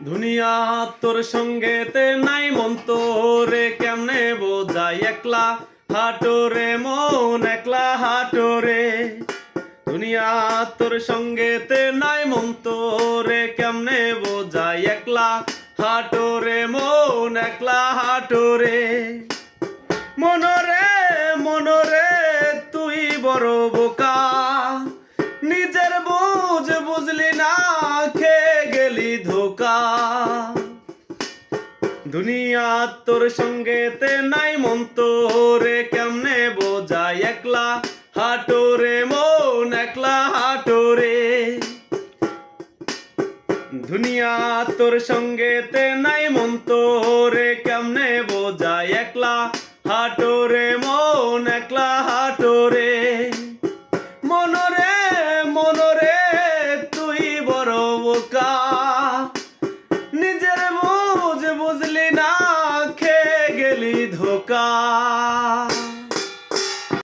দুনিয়া তোর সঙ্গেতে নাই মন তোরে কেমনে বোঝাই একলা হাটোরে মন একলা হাটোরে। দুনিয়া তোর সঙ্গেতে নাই মন তোরে কেমনে বোঝাই একলা হাটোরে মন একলা হাটোরে। মনরে মনরে তুই বড় বোকা, নিজের বুঝ বুঝলি না খেয়ে গেলি ধোকা। দুনিয়া তোর সঙ্গেতে নাই মন তোরে কেমনে বোঝাই একলা হাটোরে মন একলা হাটোরে। দুনিয়া তোর সঙ্গেতে নাই মন তোরে কেমনে বোঝাই একলা হাটোরে মন একলা হাটোরে। মনরে মনরে তুই বড় বোকা, নিজের বুঝ বুঝলি না খেয়ে গেলি ধোকা।